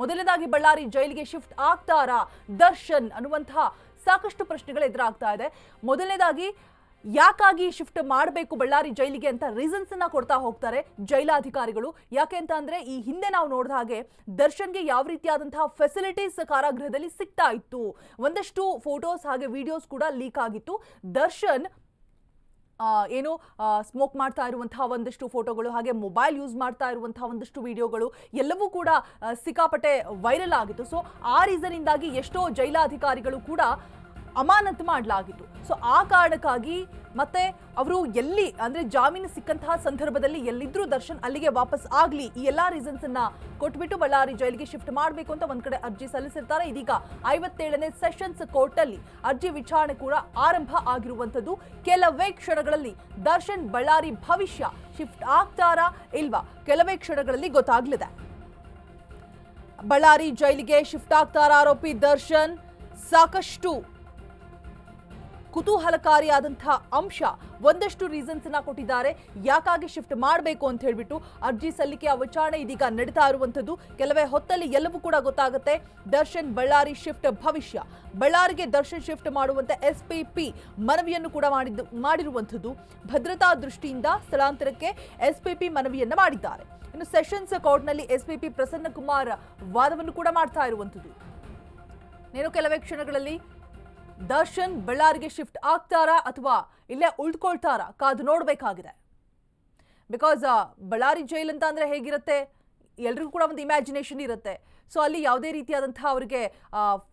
ಮೊದಲನೇದಾಗಿ ಬಳ್ಳಾರಿ ಜೈಲಿಗೆ ಶಿಫ್ಟ್ ಆಗ್ತಾರಾ ದರ್ಶನ್ ಅನ್ನುವಂತಹ ಸಾಕಷ್ಟು ಪ್ರಶ್ನೆಗಳು ಎದುರಾಗ್ತಾ ಇದೆ. ಮೊದಲನೇದಾಗಿ ಯಾಕಾಗಿ ಶಿಫ್ಟ್ ಮಾಡಬೇಕು ಬಳ್ಳಾರಿ ಜೈಲಿಗೆ ಅಂತ ರೀಸನ್ಸ್ ಅನ್ನ ಕೊಡ್ತಾ ಹೋಗ್ತಾರೆ ಜೈಲಾಧಿಕಾರಿಗಳು. ಯಾಕೆ ಅಂತ ಅಂದ್ರೆ ಈ ಹಿಂದೆ ನಾವು ನೋಡಿದ ಹಾಗೆ ದರ್ಶನ್ಗೆ ಯಾವ ರೀತಿಯಾದಂತಹ ಫೆಸಿಲಿಟೀಸ್ ಕಾರಾಗೃಹದಲ್ಲಿ ಸಿಗ್ತಾ ಇತ್ತು, ಒಂದಷ್ಟು ಫೋಟೋಸ್ ಹಾಗೆ ವಿಡಿಯೋಸ್ ಕೂಡ ಲೀಕ್ ಆಗಿತ್ತು. ದರ್ಶನ್ ಏನು ಸ್ಮೋಕ್ ಮಾಡ್ತಾ ಇರುವಂತಹ ಒಂದಷ್ಟು ಫೋಟೋಗಳು ಹಾಗೆ ಮೊಬೈಲ್ ಯೂಸ್ ಮಾಡ್ತಾ ಇರುವಂತಹ ಒಂದಷ್ಟು ವಿಡಿಯೋಗಳು ಎಲ್ಲವೂ ಕೂಡ ಸಿಕ್ಕಾಪಟ್ಟೆ ವೈರಲ್ ಆಗಿತ್ತು. ಸೊ ಆ ರೀಸನ್ ಇಂದಾಗಿ ಎಷ್ಟೋ ಜೈಲಾಧಿಕಾರಿಗಳು ಕೂಡ ಅಮಾನತು ಮಾಡಲಾಗಿತ್ತು. ಸೊ ಆ ಕಾರಣಕ್ಕಾಗಿ ಮತ್ತೆ ಅವರು ಎಲ್ಲಿ ಅಂದ್ರೆ ಜಾಮೀನು ಸಿಕ್ಕಂತಹ ಸಂದರ್ಭದಲ್ಲಿ ಎಲ್ಲಿದ್ರೂ ದರ್ಶನ್ ಅಲ್ಲಿಗೆ ವಾಪಸ್ ಆಗ್ಲಿ, ಈ ಎಲ್ಲಾ ರೀಸನ್ಸ್ ಅನ್ನ ಕೊಟ್ಬಿಟ್ಟು ಬಳ್ಳಾರಿ ಜೈಲಿಗೆ ಶಿಫ್ಟ್ ಮಾಡಬೇಕು ಅಂತ ಒಂದ್ ಕಡೆ ಅರ್ಜಿ ಸಲ್ಲಿಸಿರ್ತಾರೆ. ಇದೀಗ 57ನೇ ಸೆಷನ್ಸ್ ಕೋರ್ಟ್ ಅಲ್ಲಿ ಅರ್ಜಿ ವಿಚಾರಣೆ ಕೂಡ ಆರಂಭ ಆಗಿರುವಂತದ್ದು. ಕೆಲವೇ ಕ್ಷಣಗಳಲ್ಲಿ ದರ್ಶನ್ ಬಳ್ಳಾರಿ ಭವಿಷ್ಯ ಶಿಫ್ಟ್ ಆಗ್ತಾರಾ ಇಲ್ವಾ ಕೆಲವೇ ಕ್ಷಣಗಳಲ್ಲಿ ಗೊತ್ತಾಗ್ಲಿದೆ. ಬಳ್ಳಾರಿ ಜೈಲಿಗೆ ಶಿಫ್ಟ್ ಆಗ್ತಾರಾ ಆರೋಪಿ ದರ್ಶನ್? ಸಾಕಷ್ಟು ಕುತೂಹಲಕಾರಿಯಾದಂತಹ ಅಂಶ, ಒಂದಷ್ಟು ರೀಸನ್ಸ್ ಅನ್ನ ಕೊಟ್ಟಿದ್ದಾರೆ ಯಾಕಾಗಿ ಶಿಫ್ಟ್ ಮಾಡಬೇಕು ಅಂತ ಹೇಳ್ಬಿಟ್ಟು. ಅರ್ಜಿ ಸಲ್ಲಿಕೆಯ ವಿಚಾರಣೆ ಇದೀಗ ನಡೀತಾ ಇರುವಂತದ್ದು. ಕೆಲವೇ ಹೊತ್ತಲ್ಲಿ ಎಲ್ಲವೂ ಕೂಡ ಗೊತ್ತಾಗುತ್ತೆ. ದರ್ಶನ್ ಬಳ್ಳಾರಿ ಶಿಫ್ಟ್ ಭವಿಷ್ಯ, ಬಳ್ಳಾರಿಗೆ ದರ್ಶನ್ ಶಿಫ್ಟ್ ಮಾಡುವಂತೆ SPP ಮನವಿಯನ್ನು ಕೂಡ ಮಾಡಿರುವಂತದ್ದು. ಭದ್ರತಾ ದೃಷ್ಟಿಯಿಂದ ಸ್ಥಳಾಂತರಕ್ಕೆ SPP ಮನವಿಯನ್ನ ಮಾಡಿದ್ದಾರೆ. ಇನ್ನು ಸೆಷನ್ಸ್ ಕೋರ್ಟ್ನಲ್ಲಿ SPP ಪ್ರಸನ್ನ ಕುಮಾರ್ ವಾದವನ್ನು ಕೂಡ ಮಾಡ್ತಾ ಇರುವಂತದ್ದು. ನೇನು ಕೆಲವೇ ಕ್ಷಣಗಳಲ್ಲಿ ದರ್ಶನ್ ಬಳ್ಳಾರಿಗೆ ಶಿಫ್ಟ್ ಆಗ್ತಾರಾ ಅಥವಾ ಇಲ್ಲೇ ಉಳ್ಕೊಳ್ತಾರಾ ಕಾದು ನೋಡಬೇಕಾಗಿದೆ. ಬಿಕಾಸ್ ಬಳ್ಳಾರಿ ಜೈಲ್ ಅಂತ ಅಂದ್ರೆ ಹೇಗಿರುತ್ತೆ, ಎಲ್ರಿಗೂ ಕೂಡ ಒಂದು ಇಮ್ಯಾಜಿನೇಷನ್ ಇರುತ್ತೆ. ಸೊ ಅಲ್ಲಿ ಯಾವುದೇ ರೀತಿಯಾದಂತಹ ಅವರಿಗೆ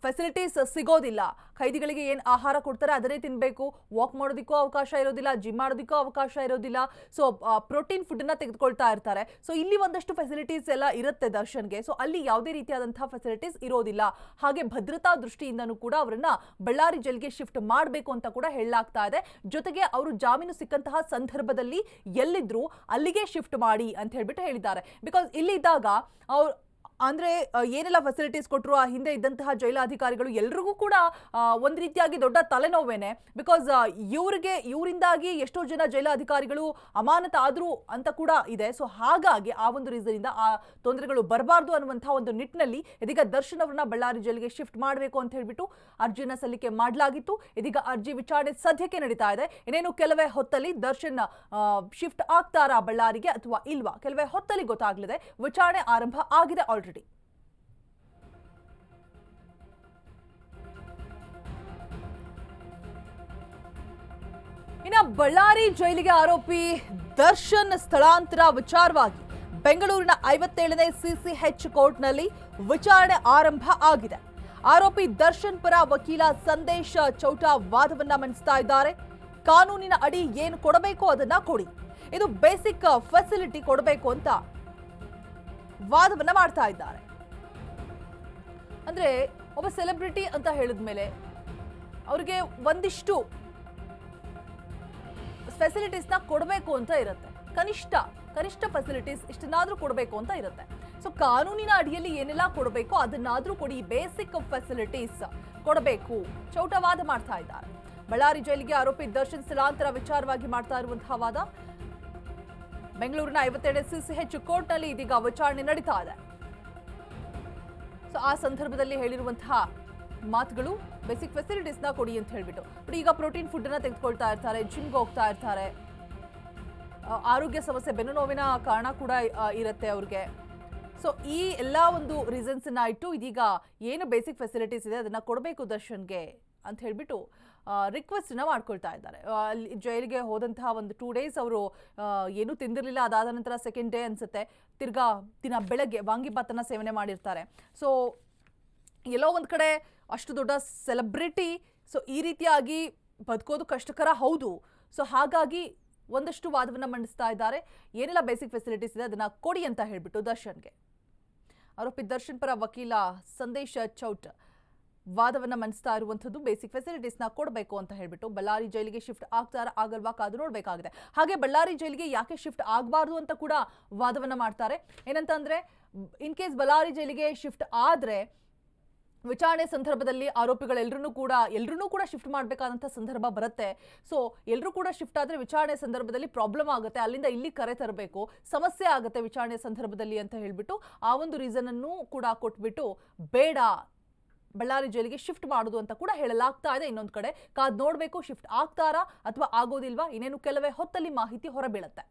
ಫೆಸಿಲಿಟೀಸ್ ಸಿಗೋದಿಲ್ಲ. ಖೈದಿಗಳಿಗೆ ಏನು ಆಹಾರ ಕೊಡ್ತಾರೆ ಅದನ್ನೇ ತಿನ್ನಬೇಕು, ವಾಕ್ ಮಾಡೋದಕ್ಕೂ ಅವಕಾಶ ಇರೋದಿಲ್ಲ, ಜಿಮ್ ಮಾಡೋದಕ್ಕೂ ಅವಕಾಶ ಇರೋದಿಲ್ಲ. ಸೊ ಪ್ರೋಟೀನ್ ಫುಡ್ನ ತೆಗೆದುಕೊಳ್ತಾ ಇರ್ತಾರೆ. ಸೊ ಇಲ್ಲಿ ಒಂದಷ್ಟು ಫೆಸಿಲಿಟೀಸ್ ಎಲ್ಲ ಇರುತ್ತೆ ದರ್ಶನ್ಗೆ. ಸೊ ಅಲ್ಲಿ ಯಾವುದೇ ರೀತಿಯಾದಂತಹ ಫೆಸಿಲಿಟೀಸ್ ಇರೋದಿಲ್ಲ. ಹಾಗೆ ಭದ್ರತಾ ದೃಷ್ಟಿಯಿಂದನೂ ಕೂಡ ಅವರನ್ನ ಬಳ್ಳಾರಿ ಜೈಲಿಗೆ ಶಿಫ್ಟ್ ಮಾಡಬೇಕು ಅಂತ ಕೂಡ ಹೇಳಲಾಗ್ತಾ ಇದೆ. ಜೊತೆಗೆ ಅವರು ಜಾಮೀನು ಸಿಕ್ಕಂತಹ ಸಂದರ್ಭದಲ್ಲಿ ಎಲ್ಲಿದ್ರು ಅಲ್ಲಿಗೆ ಶಿಫ್ಟ್ ಮಾಡಿ ಅಂತ ಹೇಳ್ಬಿಟ್ಟು ಹೇಳಿದ್ದಾರೆ. ಬಿಕಾಸ್ ಇಲ್ಲಿ ಇದ್ದಾಗ ಅವ್ರು ಅಂದ್ರೆ ಏನೆಲ್ಲ ಫೆಸಿಲಿಟೀಸ್ ಕೊಟ್ಟರು ಆ ಹಿಂದೆ ಇದ್ದಂತಹ ಜೈಲಾಧಿಕಾರಿಗಳು ಎಲ್ರಿಗೂ ಕೂಡ ಒಂದು ರೀತಿಯಾಗಿ ದೊಡ್ಡ ತಲೆನೋವೇನೆ. ಬಿಕಾಸ್ ಇವರಿಂದಾಗಿ ಎಷ್ಟೋ ಜನ ಜೈಲಾಧಿಕಾರಿಗಳು ಅಮಾನತಾದ್ರು ಅಂತ ಕೂಡ ಇದೆ. ಸೊ ಹಾಗಾಗಿ ಆ ಒಂದು ರೀಸನ್ ಇಂದ ಆ ತೊಂದರೆಗಳು ಬರಬಾರ್ದು ಅನ್ನುವಂತಹ ಒಂದು ನಿಟ್ಟಿನಲ್ಲಿ ಇದೀಗ ದರ್ಶನ್ ಅವರನ್ನ ಬಳ್ಳಾರಿ ಜೈಲಿಗೆ ಶಿಫ್ಟ್ ಮಾಡಬೇಕು ಅಂತ ಹೇಳ್ಬಿಟ್ಟು ಅರ್ಜಿನ ಸಲ್ಲಿಕೆ ಮಾಡಲಾಗಿತ್ತು. ಇದೀಗ ಅರ್ಜಿ ವಿಚಾರಣೆ ಸದ್ಯಕ್ಕೆ ನಡೀತಾ ಇದೆ. ಇನ್ನೇನು ಕೆಲವೇ ಹೊತ್ತಲ್ಲಿ ದರ್ಶನ್ ಶಿಫ್ಟ್ ಆಗ್ತಾರಾ ಬಳ್ಳಾರಿಗೆ ಅಥವಾ ಇಲ್ವಾ ಕೆಲವೇ ಹೊತ್ತಲ್ಲಿ ಗೊತ್ತಾಗಲಿದೆ. ವಿಚಾರಣೆ ಆರಂಭ ಆಗಿದೆ ಆಲ್ರೆಡಿ. ಇನ್ನು ಬಳ್ಳಾರಿ ಜೈಲಿಗೆ ಆರೋಪಿ ದರ್ಶನ್ ಸ್ಥಳಾಂತರ ವಿಚಾರವಾಗಿ ಬೆಂಗಳೂರಿನ 57ನೇ CCH ಕೋರ್ಟ್ನಲ್ಲಿ ವಿಚಾರಣೆ ಆರಂಭ ಆಗಿದೆ. ಆರೋಪಿ ದರ್ಶನ್ ಪರ ವಕೀಲ ಸಂದೇಶ್ ಚೌಟಾ ವಾದವನ್ನ ಮಂಡಿಸ್ತಾ ಇದ್ದಾರೆ. ಕಾನೂನಿನ ಅಡಿ ಏನು ಕೊಡಬೇಕು ಅದನ್ನ ಕೊಡಿ, ಇದು ಬೇಸಿಕ್ ಫೆಸಿಲಿಟಿ ಕೊಡಬೇಕು ಅಂತ ವಾದವನ್ನ ಮಾಡ್ತಾ ಇದ್ದಾರೆ. ಅಂದ್ರೆ ಒಬ್ಬ ಸೆಲೆಬ್ರಿಟಿ ಅಂತ ಹೇಳಿದ್ಮೇಲೆ ಅವ್ರಿಗೆ ಒಂದಿಷ್ಟು ಫೆಸಿಲಿಟೀಸ್ನ ಕೊಡಬೇಕು ಅಂತ ಇರುತ್ತೆ. ಕನಿಷ್ಠ ಫೆಸಿಲಿಟೀಸ್ ಇಷ್ಟನ್ನಾದ್ರೂ ಕೊಡಬೇಕು ಅಂತ ಇರುತ್ತೆ. ಸೊ ಕಾನೂನಿನ ಅಡಿಯಲ್ಲಿ ಏನೆಲ್ಲ ಕೊಡಬೇಕು ಅದನ್ನಾದ್ರೂ ಕೊಡಿ, ಬೇಸಿಕ್ ಫೆಸಿಲಿಟೀಸ್ ಕೊಡಬೇಕು ಚೌಟವಾದ ಮಾಡ್ತಾ ಇದ್ದಾರೆ. ಬಳ್ಳಾರಿ ಜೈಲಿಗೆ ಆರೋಪಿ ದರ್ಶನ್ ಸ್ಥಳಾಂತರ ವಿಚಾರವಾಗಿ ಮಾಡ್ತಾ ಇರುವಂತಹ ವಾದ ಬೆಂಗಳೂರಿನ 57ನೇ CCH ಕೋರ್ಟ್ನಲ್ಲಿ ಇದೀಗ ವಿಚಾರಣೆ ನಡೀತಾ ಇದೆ. ಸೊ ಆ ಸಂದರ್ಭದಲ್ಲಿ ಹೇಳಿರುವಂತಹ ಮಾತುಗಳು ಬೇಸಿಕ್ ಫೆಸಿಲಿಟೀಸ್ನ ಕೊಡಿ ಅಂತ ಹೇಳ್ಬಿಟ್ಟು. ಬಟ್ ಈಗ ಪ್ರೋಟೀನ್ ಫುಡ್ ಅನ್ನ ತೆಗೆದುಕೊಳ್ತಾ ಇರ್ತಾರೆ, ಜಿಮ್ಗೆ ಹೋಗ್ತಾ ಇರ್ತಾರೆ, ಆರೋಗ್ಯ ಸಮಸ್ಯೆ ಬೆನ್ನು ನೋವಿನ ಕಾರಣ ಕೂಡ ಇರುತ್ತೆ ಅವ್ರಿಗೆ. ಸೊ ಈ ಎಲ್ಲ ಒಂದು ರೀಸನ್ಸ್ ಅನ್ನ ಇಟ್ಟು ಇದೀಗ ಏನು ಬೇಸಿಕ್ ಫೆಸಿಲಿಟೀಸ್ ಇದೆ ಅದನ್ನ ಕೊಡಬೇಕು ದರ್ಶನ್ಗೆ ಅಂತ ಹೇಳ್ಬಿಟ್ಟು ರಿಕ್ವೆಸ್ಟ್ ನ ಮಾಡ್ಕೊಳ್ತಾ ಇದ್ದಾರೆ. ಅಲ್ಲಿ ಜೈಲಿಗೆ ಹೋದಂತಹ ಒಂದು 2 days ಅವರು ಏನೂ ತಿಂದಿರಲಿಲ್ಲ. ಅದಾದ ನಂತರ ಸೆಕೆಂಡ್ ಡೇ ಅನ್ಸುತ್ತೆ ತಿರ್ಗಾ ದಿನ ಬೆಳಗ್ಗೆ ವಾಂಗಿಬಾತನ್ನ ಸೇವನೆ ಮಾಡಿರ್ತಾರೆ. ಸೊ ಎಲ್ಲೋ ಒಂದ್ ಕಡೆ ಅಷ್ಟು ದೊಡ್ಡ ಸೆಲೆಬ್ರಿಟಿ, ಸೊ ಈ ರೀತಿಯಾಗಿ ಬದುಕೋದು ಕಷ್ಟಕರ ಹೌದು. ಸೊ ಹಾಗಾಗಿ ಒಂದಷ್ಟು ವಾದವನ್ನ ಮಂಡಿಸ್ತಾ ಇದ್ದಾರೆ. ಏನೆಲ್ಲ ಬೇಸಿಕ್ ಫೆಸಿಲಿಟೀಸ್ ಇದೆ ಅದನ್ನ ಕೊಡಿ ಅಂತ ಹೇಳ್ಬಿಟ್ಟು ದರ್ಶನ್ಗೆ. ಆರೋಪಿ ದರ್ಶನ್ ಪರ ವಕೀಲ ಸಂದೇಶ್ ಚೌಟ್ ವಾದವನ್ನ ಮಂಡಿಸ್ತಾ ಇರುವಂತದ್ದು ಬೇಸಿಕ್ ಫೆಸಿಲಿಟೀಸ್ನ ಕೊಡಬೇಕು ಅಂತ ಹೇಳ್ಬಿಟ್ಟು. ಬಳ್ಳಾರಿ ಜೈಲಿಗೆ ಶಿಫ್ಟ್ ಆಗ್ತಾರಾ ಆಗಲ್ವಾ ಕಾದು ನೋಡಬೇಕಾಗಿದೆ. ಹಾಗೆ ಬಳ್ಳಾರಿ ಜೈಲಿಗೆ ಯಾಕೆ ಶಿಫ್ಟ್ ಆಗಬಾರ್ದು ಅಂತ ಕೂಡ ವಾದವನ್ನ ಮಾಡ್ತಾರೆ. ಏನಂತಂದ್ರೆ ಇನ್ ಕೇಸ್ ಬಳ್ಳಾರಿ ಜೈಲಿಗೆ ಶಿಫ್ಟ್ ಆದ್ರೆ ವಿಚಾರಣೆ ಸಂದರ್ಭದಲ್ಲಿ ಆರೋಪಿಗಳೆಲ್ಲರೂ ಕೂಡ ಶಿಫ್ಟ್ ಮಾಡಬೇಕಾದಂಥ ಸಂದರ್ಭ ಬರುತ್ತೆ. ಸೊ ಎಲ್ಲರೂ ಕೂಡ ಶಿಫ್ಟ್ ಆದರೆ ವಿಚಾರಣೆ ಸಂದರ್ಭದಲ್ಲಿ ಪ್ರಾಬ್ಲಮ್ ಆಗುತ್ತೆ, ಅಲ್ಲಿಂದ ಇಲ್ಲಿ ಕರೆ ತರಬೇಕು, ಸಮಸ್ಯೆ ಆಗುತ್ತೆ ವಿಚಾರಣೆ ಸಂದರ್ಭದಲ್ಲಿ ಅಂತ ಹೇಳ್ಬಿಟ್ಟು ಆ ಒಂದು ರೀಸನ್ ಅನ್ನು ಕೂಡ ಕೊಟ್ಬಿಟ್ಟು ಬೇಡ ಬಳ್ಳಾರಿ ಜೈಲಿಗೆ ಶಿಫ್ಟ್ ಮಾಡೋದು ಅಂತ ಕೂಡ ಹೇಳಲಾಗ್ತಾ ಇದೆ. ಇನ್ನೊಂದು ಕಡೆ ಕಾದ್ ನೋಡಬೇಕು ಶಿಫ್ಟ್ ಆಗ್ತಾರಾ ಅಥವಾ ಆಗೋದಿಲ್ವಾ, ಇನ್ನೇನು ಕೆಲವೇ ಹೊತ್ತಲ್ಲಿ ಮಾಹಿತಿ ಹೊರಬೀಳುತ್ತೆ.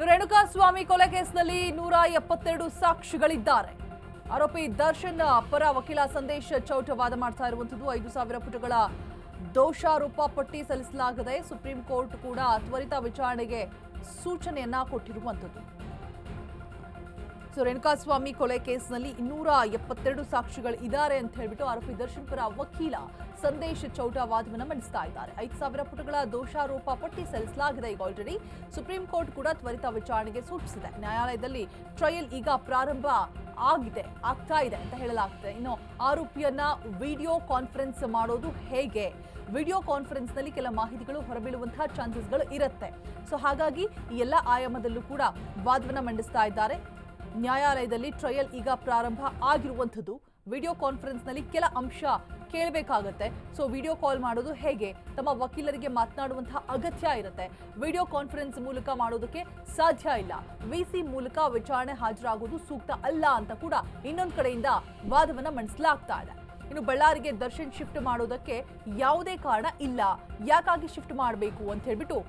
ರೇಣುಕಾಸ್ವಾಮಿ ಕೊಲೆ ಕೇಸ್ನಲ್ಲಿ 172 ಸಾಕ್ಷಿಗಳಿದ್ದಾರೆ. ಆರೋಪಿ ದರ್ಶನ್ ಪರ ವಕೀಲ ಸಂದೇಶ್ ಚೌಟ ವಾದ ಮಾಡ್ತಾ ಇರುವಂತದ್ದು. 5,000 ಪುಟಗಳ ದೋಷಾರೋಪ ಪಟ್ಟಿ ಸಲ್ಲಿಸಲಾಗಿದೆ. ಸುಪ್ರೀಂ ಕೋರ್ಟ್ ಕೂಡ ತ್ವರಿತ ವಿಚಾರಣೆಗೆ ಸೂಚನೆಯನ್ನ ಕೊಟ್ಟಿರುವಂತದ್ದು. ರೇಣುಕಾಸ್ವಾಮಿ ಕೊಲೆ ಕೇಸ್ನಲ್ಲಿ 272 ಸಾಕ್ಷಿಗಳು ಇದ್ದಾರೆ ಅಂತ ಹೇಳ್ಬಿಟ್ಟು ಆರೋಪಿ ದರ್ಶನ್ ಪರ ವಕೀಲ ಸಂದೇಶ್ ಚೌಟ ವಾದವನ್ನು ಮಂಡಿಸ್ತಾ ಇದ್ದಾರೆ. 5,000 ಪುಟಗಳ ದೋಷಾರೋಪ ಪಟ್ಟಿ ಸಲ್ಲಿಸಲಾಗಿದೆ ಈಗ ಆಲ್ರೆಡಿ. ಸುಪ್ರೀಂ ಕೋರ್ಟ್ ಕೂಡ ತ್ವರಿತ ವಿಚಾರಣೆಗೆ ಸೂಚಿಸಿದೆ. ನ್ಯಾಯಾಲಯದಲ್ಲಿ ಟ್ರಯಲ್ ಈಗ ಪ್ರಾರಂಭ ಆಗ್ತಾ ಇದೆ ಅಂತ ಹೇಳಲಾಗ್ತದೆ. ಇನ್ನು ಆರೋಪಿಯನ್ನ ವಿಡಿಯೋ ಕಾನ್ಫರೆನ್ಸ್ ಮಾಡೋದು ಹೇಗೆ, ವಿಡಿಯೋ ಕಾನ್ಫರೆನ್ಸ್ ನಲ್ಲಿ ಕೆಲ ಮಾಹಿತಿಗಳು ಹೊರಬೀಳುವಂತಹ ಚಾನ್ಸಸ್ಗಳು ಇರುತ್ತೆ. ಸೊ ಹಾಗಾಗಿ ಈ ಎಲ್ಲ ಆಯಾಮದಲ್ಲೂ ಕೂಡ ವಾದವನ್ನ ಮಂಡಿಸ್ತಾ ಇದ್ದಾರೆ. ನ್ಯಾಯಾಲಯದಲ್ಲಿ ಟ್ರಯಲ್ ಈಗ ಪ್ರಾರಂಭ ಆಗಿರುವಂಥದ್ದು. ವಿಡಿಯೋ ಕಾನ್ಫರೆನ್ಸ್ ನಲ್ಲಿ ಕೆಲ ಅಂಶ ಕೇಳಬೇಕಾಗತ್ತೆ. ಸೊ ವಿಡಿಯೋ ಕಾಲ್ ಮಾಡೋದು ಹೇಗೆ, ತಮ್ಮ ವಕೀಲರಿಗೆ ಮಾತನಾಡುವಂತಹ ಅಗತ್ಯ ಇರುತ್ತೆ. ವಿಡಿಯೋ ಕಾನ್ಫರೆನ್ಸ್ ಮೂಲಕ ಮಾಡೋದಕ್ಕೆ ಸಾಧ್ಯ ಇಲ್ಲ. ವಿಸಿ ಮೂಲಕ ವಿಚಾರಣೆ ಹಾಜರಾಗುವುದು ಸೂಕ್ತ ಅಲ್ಲ ಅಂತ ಕೂಡ ಇನ್ನೊಂದು ಕಡೆಯಿಂದ ವಾದವನ್ನ ಮಂಡಿಸಲಾಗ್ತಾ ಇದೆ. ಇನ್ನು ಬಳ್ಳಾರಿಗೆ ದರ್ಶನ್ ಶಿಫ್ಟ್ ಮಾಡೋದಕ್ಕೆ ಯಾವುದೇ ಕಾರಣ ಇಲ್ಲ, ಯಾಕಾಗಿ ಶಿಫ್ಟ್ ಮಾಡಬೇಕು ಅಂತ ಹೇಳ್ಬಿಟ್ಟು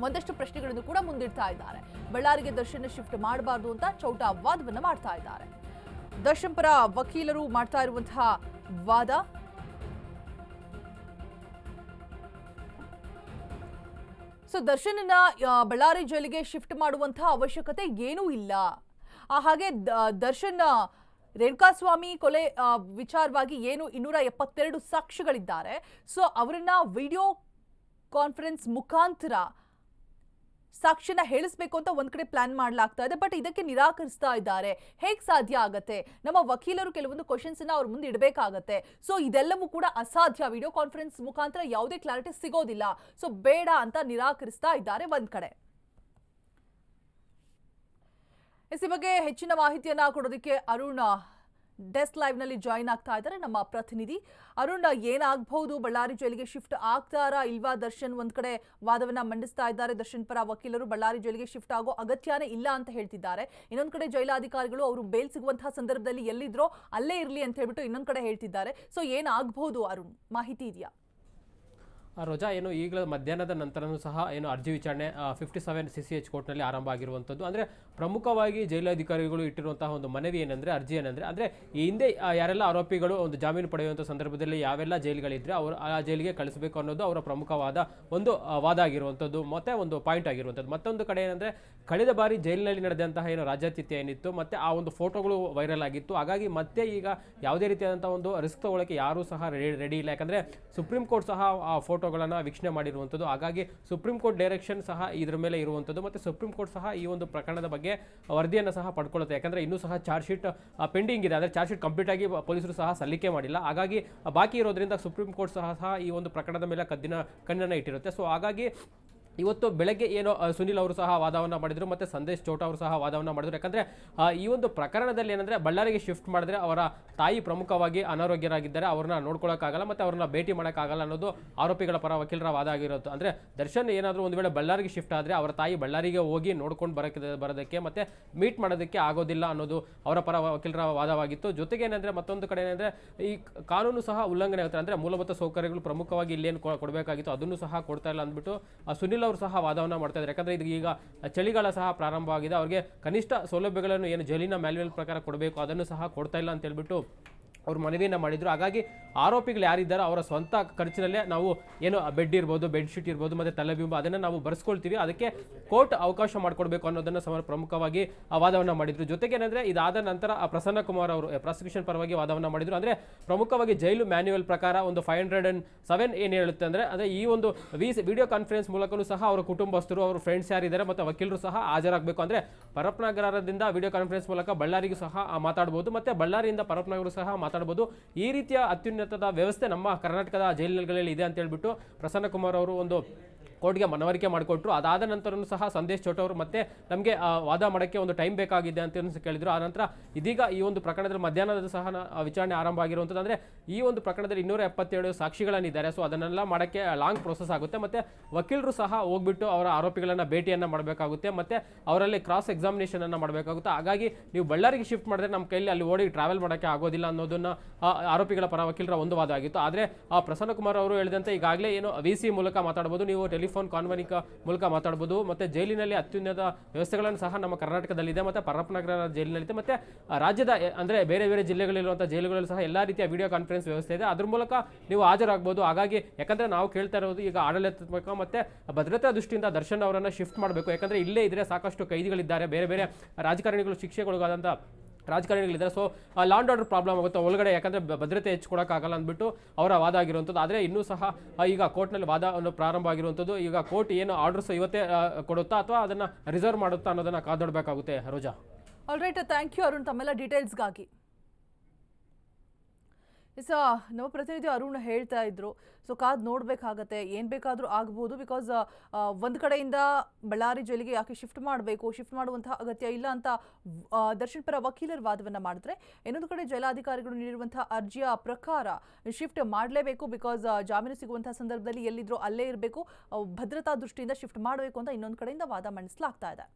ಒಂದಷ್ಟು ಪ್ರಶ್ನೆಗಳನ್ನು ಕೂಡ ಮುಂದಿಡ್ತಾ ಇದ್ದಾರೆ. ಬಳ್ಳಾರಿಗೆ ದರ್ಶನ್ ಶಿಫ್ಟ್ ಮಾಡಬಾರ್ದು ಅಂತ ಚೌಟ ವಾದವನ್ನ ಮಾಡ್ತಾ ಇದ್ದಾರೆ. ದರ್ಶನ್ ಪರ ವಕೀಲರು ಮಾಡ್ತಾ ಇರುವಂತಹ ವಾದ, ಸೊ ದರ್ಶನ್ನ ಬಳ್ಳಾರಿ ಜೈಲಿಗೆ ಶಿಫ್ಟ್ ಮಾಡುವಂತಹ ಅವಶ್ಯಕತೆ ಏನೂ ಇಲ್ಲ. ಹಾಗೆ ದರ್ಶನ್ ರೇಣುಕಾಸ್ವಾಮಿ ಕೊಲೆ ವಿಚಾರವಾಗಿ ಏನು 272 ಸಾಕ್ಷಿಗಳಿದ್ದಾರೆ, ಸೊ ಅವರನ್ನ ವಿಡಿಯೋ ಕಾನ್ಫರೆನ್ಸ್ ಮುಖಾಂತರ ಸಾಕ್ಷಿನ ಹೇಳಿಸ್ಬೇಕು ಅಂತ ಒಂದ್ ಕಡೆ ಪ್ಲಾನ್ ಮಾಡಲಾಗ್ತಾ ಇದೆ. ಬಟ್ ಇದಕ್ಕೆ ನಿರಾಕರಿಸ್ತಾ ಇದ್ದಾರೆ. ಹೇಗ್ ಸಾಧ್ಯ ಆಗತ್ತೆ, ನಮ್ಮ ವಕೀಲರು ಕೆಲವೊಂದು ಕ್ವಶನ್ಸ್ ಅವ್ರ ಮುಂದೆ ಇಡಬೇಕಾಗತ್ತೆ. ಸೊ ಇದೆಲ್ಲವೂ ಕೂಡ ಅಸಾಧ್ಯ, ವಿಡಿಯೋ ಕಾನ್ಫರೆನ್ಸ್ ಮುಖಾಂತರ ಯಾವುದೇ ಕ್ಲಾರಿಟಿ ಸಿಗೋದಿಲ್ಲ, ಸೊ ಬೇಡ ಅಂತ ನಿರಾಕರಿಸ್ತಾ ಇದ್ದಾರೆ ಒಂದ್ ಕಡೆ. ಈ ಬಗ್ಗೆ ಹೆಚ್ಚಿನ ಮಾಹಿತಿಯನ್ನ ಕೊಡೋದಕ್ಕೆ ಅರುಣ್ ಡೆಸ್ಕ್ ಲೈವ್ ನಲ್ಲಿ ಜಾಯಿನ್ ಆಗ್ತಾ ಇದ್ದಾರೆ, ನಮ್ಮ ಪ್ರತಿನಿಧಿ ಅರುಣ್. ಏನಾಗಬಹುದು, ಬಳ್ಳಾರಿ ಜೈಲಿಗೆ ಶಿಫ್ಟ್ ಆಗ್ತಾರಾ ಇಲ್ವಾ ದರ್ಶನ್, ಒಂದ್ ಕಡೆ ವಾದವನ್ನ ಮಂಡಿಸ್ತಾ ಇದ್ದಾರೆ ದರ್ಶನ್ ಪರ ವಕೀಲರು. ಬಳ್ಳಾರಿ ಜೈಲಿಗೆ ಶಿಫ್ಟ್ ಆಗೋ ಅಗತ್ಯನೇ ಇಲ್ಲ ಅಂತ ಹೇಳ್ತಿದ್ದಾರೆ. ಇನ್ನೊಂದ್ ಕಡೆ ಜೈಲಾಧಿಕಾರಿಗಳು ಅವರು ಬೇಲ್ ಸಿಗುವಂತಹ ಸಂದರ್ಭದಲ್ಲಿ ಎಲ್ಲಿದ್ರೋ ಅಲ್ಲೇ ಇರ್ಲಿ ಅಂತ ಹೇಳ್ಬಿಟ್ಟು ಇನ್ನೊಂದ್ ಕಡೆ ಹೇಳ್ತಿದ್ದಾರೆ. ಸೊ ಏನಾಗಬಹುದು ಅರುಣ್, ಮಾಹಿತಿ ಇದೆಯಾ? ರೋಜಾ, ಏನು ಈಗಲೂ ಮಧ್ಯಾಹ್ನದ ನಂತರನೂ ಸಹ ಏನು ಅರ್ಜಿ ವಿಚಾರಣೆ 57 CCH ಕೋರ್ಟ್ನಲ್ಲಿ ಆರಂಭ ಆಗಿರುವಂಥದ್ದು. ಅಂದರೆ ಪ್ರಮುಖವಾಗಿ ಜೈಲಾಧಿಕಾರಿಗಳು ಇಟ್ಟಿರುವಂತಹ ಒಂದು ಮನವಿ ಏನಂದರೆ, ಅರ್ಜಿ ಏನಂದರೆ, ಅಂದರೆ ಈ ಹಿಂದೆ ಯಾರೆಲ್ಲ ಆರೋಪಿಗಳು ಒಂದು ಜಾಮೀನು ಪಡೆಯುವಂಥ ಸಂದರ್ಭದಲ್ಲಿ ಯಾವೆಲ್ಲ ಜೈಲುಗಳಿದ್ರೆ ಅವರು ಆ ಜೈಲಿಗೆ ಕಳಿಸಬೇಕು ಅನ್ನೋದು ಅವರ ಪ್ರಮುಖವಾದ ಒಂದು ವಾದ ಆಗಿರುವಂಥದ್ದು, ಮತ್ತೆ ಒಂದು ಪಾಯಿಂಟ್ ಆಗಿರುವಂಥದ್ದು. ಮತ್ತೊಂದು ಕಡೆ ಏನಂದರೆ, ಕಳೆದ ಬಾರಿ ಜೈಲಿನಲ್ಲಿ ನಡೆದಂತಹ ಏನು ರಾಜ್ಯಾತಿಥ್ಯ ಏನಿತ್ತು, ಮತ್ತೆ ಆ ಒಂದು ಫೋಟೋಗಳು ವೈರಲ್ ಆಗಿತ್ತು. ಹಾಗಾಗಿ ಮತ್ತೆ ಈಗ ಯಾವುದೇ ರೀತಿಯಾದಂಥ ಒಂದು ರಿಸ್ಕ್ ತಗೊಳ್ಳೋಕ್ಕೆ ಯಾರೂ ಸಹ ರೆಡಿ ಇಲ್ಲ. ಯಾಕಂದರೆ ಸುಪ್ರೀಂ ಕೋರ್ಟ್ ಸಹ ಆ ಫೋಟೋಗಳನ್ನು ವೀಕ್ಷಣೆ ಮಾಡಿರುವಂಥದ್ದು. ಹಾಗಾಗಿ ಸುಪ್ರೀಂ ಕೋರ್ಟ್ ಡೈರೆಕ್ಷನ್ ಸಹ ಇದ್ರ ಮೇಲೆ ಇರುವಂಥದ್ದು. ಮತ್ತು ಸುಪ್ರೀಂ ಕೋರ್ಟ್ ಸಹ ಈ ಒಂದು ಪ್ರಕರಣದ ಬಗ್ಗೆ ವರದಿಯನ್ನು ಸಹ ಪಡ್ಕೊಳ್ಳುತ್ತೆ. ಯಾಕಂದರೆ ಇನ್ನೂ ಸಹ ಚಾರ್ಜ್ ಶೀಟ್ ಪೆಂಡಿಂಗ್ ಇದೆ, ಅಂದರೆ ಚಾರ್ಜ್ ಶೀಟ್ ಕಂಪ್ಲೀಟ್ ಆಗಿ ಪೊಲೀಸರು ಸಹ ಸಲ್ಲಿಕೆ ಮಾಡಿಲ್ಲ. ಹಾಗಾಗಿ ಬಾಕಿ ಇರೋದ್ರಿಂದ ಸುಪ್ರೀಂ ಕೋರ್ಟ್ ಸಹ ಈ ಒಂದು ಪ್ರಕರಣದ ಮೇಲೆ ಕಣ್ಣನ್ನು ಇಟ್ಟಿರುತ್ತೆ. ಸೊ ಹಾಗಾಗಿ ಇವತ್ತು ಬೆಳಗ್ಗೆ ಏನು ಸುನಿಲ್ ಅವರು ಸಹ ವಾದವನ್ನು ಮಾಡಿದರು, ಮತ್ತು ಸಂದೇಶ್ ಚೌಟ ಅವರು ಸಹ ವಾದವನ್ನು ಮಾಡಿದರು. ಯಾಕಂದರೆ ಈ ಒಂದು ಪ್ರಕರಣದಲ್ಲಿ ಏನಂದರೆ, ಬಳ್ಳಾರಿಗೆ ಶಿಫ್ಟ್ ಮಾಡಿದ್ರೆ ಅವರ ತಾಯಿ ಪ್ರಮುಖವಾಗಿ ಅನಾರೋಗ್ಯರಾಗಿದ್ದಾರೆ, ಅವ್ರನ್ನ ನೋಡ್ಕೊಳ್ಳೋಕ್ಕಾಗಲ್ಲ ಮತ್ತು ಅವ್ರನ್ನ ಭೇಟಿ ಮಾಡೋಕ್ಕಾಗಲ್ಲ ಅನ್ನೋದು ಆರೋಪಿಗಳ ಪರ ವಕೀಲರ ವಾದ ಆಗಿರುತ್ತೆ. ಅಂದರೆ ದರ್ಶನ್ ಏನಾದರೂ ಒಂದು ವೇಳೆ ಬಳ್ಳಾರಿಗೆ ಶಿಫ್ಟ್ ಆದರೆ ಅವರ ತಾಯಿ ಬಳ್ಳಾರಿಗೆ ಹೋಗಿ ನೋಡ್ಕೊಂಡು ಬರೋದಕ್ಕೆ ಮತ್ತು ಮೀಟ್ ಮಾಡೋದಕ್ಕೆ ಆಗೋದಿಲ್ಲ ಅನ್ನೋದು ಅವರ ಪರ ವಕೀಲರ ವಾದವಾಗಿತ್ತು. ಜೊತೆಗೆ ಏನಂದರೆ, ಮತ್ತೊಂದು ಕಡೆ ಏನಂದರೆ, ಈ ಕಾನೂನು ಸಹ ಉಲ್ಲಂಘನೆ ಆಗುತ್ತೆ. ಅಂದರೆ ಮೂಲಭೂತ ಸೌಕರ್ಯಗಳು ಪ್ರಮುಖವಾಗಿ ಇಲ್ಲೇನು ಕೊಡಬೇಕಾಗಿತ್ತು ಅದನ್ನು ಸಹ ಕೊಡ್ತಾ ಇಲ್ಲ ಅಂದ್ಬಿಟ್ಟು ಸುನಿಲ್ ಅವರು ಸಹ ವಾದವನ್ನು ಮಾಡ್ತಾ ಇದ್ದಾರೆ. ಯಾಕಂದರೆ ಇದು ಈಗ ಚಳಿಗಾಲ ಸಹ ಪ್ರಾರಂಭವಾಗಿದೆ, ಅವರಿಗೆ ಕನಿಷ್ಠ ಸೌಲಭ್ಯಗಳನ್ನು ಏನು ಜೈಲಿನ ಮ್ಯಾನ್ಯುವಲ್ ಪ್ರಕಾರ ಕೊಡಬೇಕು ಅದನ್ನು ಸಹ ಕೊಡ್ತಾ ಇಲ್ಲ ಅಂತ ಹೇಳ್ಬಿಟ್ಟು ಅವರು ಮನವಿಯನ್ನು ಮಾಡಿದರು. ಹಾಗಾಗಿ ಆರೋಪಿಗಳು ಯಾರಿದ್ದಾರೋ ಅವರ ಸ್ವಂತ ಖರ್ಚಿನಲ್ಲೇ ನಾವು ಏನು ಬೆಡ್ ಇರ್ಬೋದು, ಬೆಡ್ಶೀಟ್ ಇರ್ಬೋದು, ಮತ್ತು ತಲೆಬಿಂಬ ಅದನ್ನು ನಾವು ಬರ್ಸ್ಕೊಳ್ತೀವಿ, ಅದಕ್ಕೆ ಕೋರ್ಟ್ ಅವಕಾಶ ಮಾಡಿಕೊಡ್ಬೇಕು ಅನ್ನೋದನ್ನು ಪ್ರಮುಖವಾಗಿ ವಾದವನ್ನು ಮಾಡಿದರು. ಜೊತೆಗೆ ಏನಂದರೆ, ಇದಾದ ನಂತರ ಪ್ರಸನ್ನ ಕುಮಾರ್ ಅವರು ಪ್ರಾಸಿಕ್ಯೂಷನ್ ಪರವಾಗಿ ವಾದವನ್ನು ಮಾಡಿದರು. ಅಂದರೆ ಪ್ರಮುಖವಾಗಿ ಜೈಲು ಮ್ಯಾನ್ಯುವಲ್ ಪ್ರಕಾರ ಒಂದು 507 ಏನು ಹೇಳುತ್ತೆ ಅಂದರೆ ಈ ಒಂದು ವಿಡಿಯೋ ಕಾನ್ಫರೆನ್ಸ್ ಮೂಲಕವೂ ಸಹ ಅವರ ಕುಟುಂಬಸ್ಥರು, ಅವರ ಫ್ರೆಂಡ್ಸ್ ಯಾರಿದ್ದಾರೆ ಮತ್ತು ವಕೀಲರು ಸಹ ಹಾಜರಾಗಬೇಕು. ಅಂದರೆ ಪರಪ್ನಗರದಿಂದ ವಿಡಿಯೋ ಕಾನ್ಫರೆನ್ಸ್ ಮೂಲಕ ಬಳ್ಳಾರಿಗೂ ಸಹ ಮಾತಾಡ್ಬೋದು, ಮತ್ತು ಬಳ್ಳಾರಿಯಿಂದ ಪರಪ್ನಗರು ಸಹ ಮಾತಾಡಬಹುದು. ಈ ರೀತಿಯ ಅತ್ಯುನ್ನತದ ವ್ಯವಸ್ಥೆ ನಮ್ಮ ಕರ್ನಾಟಕದ ಜೈಲುಗಳಲ್ಲಿ ಇದೆ ಅಂತ ಹೇಳ್ಬಿಟ್ಟು ಪ್ರಸನ್ನ ಕುಮಾರ್ ಅವರು ಒಂದು ಕೋರ್ಟ್ಗೆ ಮನವರಿಕೆ ಮಾಡಿಕೊಟ್ರು. ಅದಾದ ನಂತರನೂ ಸಹ ಸಂದೇಶ್ ಚೋಟ್ ಅವರು ಮತ್ತೆ ನಮಗೆ ವಾದ ಮಾಡೋಕ್ಕೆ ಒಂದು ಟೈಮ್ ಬೇಕಾಗಿದೆ ಅಂತ ಕೇಳಿದ್ರು. ಆನಂತರ ಇದೀಗ ಈ ಒಂದು ಪ್ರಕರಣದಲ್ಲಿ ಮಧ್ಯಾಹ್ನದ ಸಹ ವಿಚಾರಣೆ ಆರಂಭ ಆಗಿರುವಂಥದ್ದು. ಅಂದರೆ ಈ ಒಂದು ಪ್ರಕರಣದಲ್ಲಿ 277 ಸಾಕ್ಷಿಗಳನ್ನಿದ್ದಾರೆ. ಸೊ ಅದನ್ನೆಲ್ಲ ಮಾಡೋಕ್ಕೆ ಲಾಂಗ್ ಪ್ರೊಸೆಸ್ ಆಗುತ್ತೆ. ಮತ್ತು ವಕೀಲರು ಸಹ ಹೋಗ್ಬಿಟ್ಟು ಅವರ ಆರೋಪಿಗಳನ್ನು ಭೇಟಿಯನ್ನು ಮಾಡಬೇಕಾಗುತ್ತೆ, ಮತ್ತು ಅವರಲ್ಲಿ ಕ್ರಾಸ್ ಎಕ್ಸಾಮಿನೇಷನ್ ಅನ್ನು ಮಾಡಬೇಕಾಗುತ್ತೆ. ಹಾಗಾಗಿ ನೀವು ಬಳ್ಳಾರಿಗೆ ಶಿಫ್ಟ್ ಮಾಡಿದ್ರೆ ನಮ್ಮ ಕೈಯಲ್ಲಿ ಅಲ್ಲಿ ಓಡಿ ಟ್ರಾವೆಲ್ ಮಾಡೋಕ್ಕೆ ಆಗೋದಿಲ್ಲ ಅನ್ನೋದನ್ನ ಆರೋಪಿಗಳ ಪರ ವಕೀಲರ ಒಂದು ವಾದ ಆಗಿತ್ತು. ಆದರೆ ಪ್ರಸನ್ನ ಕುಮಾರ್ ಅವರು ಹೇಳಿದಂತೆ ಈಗಾಗಲೇ ಏನು VC ಮೂಲಕ ಮಾತಾಡ್ಬೋದು, ನೀವು ಟೆಲಿಫೋನ್ ಕಾನ್ವನಿಕ ಮೂಲಕ ಮಾತಾಡ್ಬೋದು, ಮತ್ತು ಜೈಲಿನಲ್ಲಿ ಅತ್ಯುನ್ನತ ವ್ಯವಸ್ಥೆಗಳನ್ನು ಸಹ ನಮ್ಮ ಕರ್ನಾಟಕದಲ್ಲಿದೆ, ಮತ್ತು ಪರಪ್ಪನಗರ ಜೈಲಿನಲ್ಲಿದೆ, ಮತ್ತು ರಾಜ್ಯದ ಅಂದರೆ ಬೇರೆ ಬೇರೆ ಜಿಲ್ಲೆಗಳಿರುವಂಥ ಜೈಲುಗಳಲ್ಲಿ ಸಹ ಎಲ್ಲ ರೀತಿಯ ವಿಡಿಯೋ ಕಾನ್ಫರೆನ್ಸ್ ವ್ಯವಸ್ಥೆ ಇದೆ. ಅದ್ರ ಮೂಲಕ ನೀವು ಹಾಜರಾಗಬಹುದು. ಹಾಗಾಗಿ ಯಾಕಂದರೆ ನಾವು ಕೇಳ್ತಾ ಇರೋದು ಈಗ ಆಡಳಿತಾತ್ಮಕ ಮತ್ತು ಭದ್ರತಾ ದೃಷ್ಟಿಯಿಂದ ದರ್ಶನ್ ಅವರನ್ನು ಶಿಫ್ಟ್ ಮಾಡಬೇಕು. ಯಾಕಂದರೆ ಇಲ್ಲೇ ಇದ್ರೆ ಸಾಕಷ್ಟು ಕೈದಿಗಳಿದ್ದಾರೆ, ಬೇರೆ ಬೇರೆ ರಾಜಕಾರಣಿಗಳು ಶಿಕ್ಷೆಗೊಳಗಾದಂಥ ರಾಜಕಾರಣಿಗಳಿದ್ದಾರೆ. So law and order problem ಆಗುತ್ತೆ ಒಳಗಡೆ, ಯಾಕಂದರೆ ಭದ್ರತೆ ಹೆಚ್ಚಿಕೊಡೋಕ್ಕಾಗಲ್ಲ ಅಂದ್ಬಿಟ್ಟು ಅವರ ವಾದ ಆಗಿರುವಂಥದ್ದು. ಆದರೆ ಇನ್ನೂ ಸಹ ಈಗ ಕೋರ್ಟ್ನಲ್ಲಿ ವಾದ ಪ್ರಾರಂಭ ಆಗಿರುವಂಥದ್ದು. ಈಗ ಕೋರ್ಟ್ ಏನು ಆರ್ಡರ್ಸ್ ಇವತ್ತೇ ಕೊಡುತ್ತಾ ಅಥವಾ ಅದನ್ನು ರಿಸರ್ವ್ ಮಾಡುತ್ತಾ ಅನ್ನೋದನ್ನು ಕಾದೊಡಬೇಕಾಗುತ್ತೆ. ರೋಜಾ. ಆಲ್ರೈಟ್, ಥ್ಯಾಂಕ್ ಯು ಅರುಣ್ ತಮ್ಮೆಲ್ಲ ಡೀಟೇಲ್ಸ್ಗಾಗಿ. ನಮ್ಮ ಪ್ರತಿನಿಧಿ ಅರುಣ್ ಹೇಳ್ತಾ ಇದ್ರು, ಸೊ ಕಾದ್ ನೋಡಬೇಕಾಗತ್ತೆ, ಏನು ಬೇಕಾದರೂ ಆಗ್ಬೋದು. ಬಿಕಾಸ್ ಒಂದು ಕಡೆಯಿಂದ ಬಳ್ಳಾರಿ ಜೈಲಿಗೆ ಯಾಕೆ ಶಿಫ್ಟ್ ಮಾಡುವಂತಹ ಅಗತ್ಯ ಇಲ್ಲ ಅಂತ ದರ್ಶನ್ ಪರ ವಕೀಲರ ವಾದವನ್ನು ಮಾಡಿದ್ರೆ, ಇನ್ನೊಂದು ಕಡೆ ಜೈಲಾಧಿಕಾರಿಗಳು ನೀಡಿರುವಂತಹ ಅರ್ಜಿಯ ಪ್ರಕಾರ ಶಿಫ್ಟ್ ಮಾಡಲೇಬೇಕು. ಬಿಕಾಸ್ ಜಾಮೀನು ಸಿಗುವಂತಹ ಸಂದರ್ಭದಲ್ಲಿ ಎಲ್ಲಿದ್ರೂ ಅಲ್ಲೇ ಇರಬೇಕು, ಭದ್ರತಾ ದೃಷ್ಟಿಯಿಂದ ಶಿಫ್ಟ್ ಮಾಡಬೇಕು ಅಂತ ಇನ್ನೊಂದು ಕಡೆಯಿಂದ ವಾದ ಮಂಡಿಸಲಾಗ್ತಾ ಇದೆ.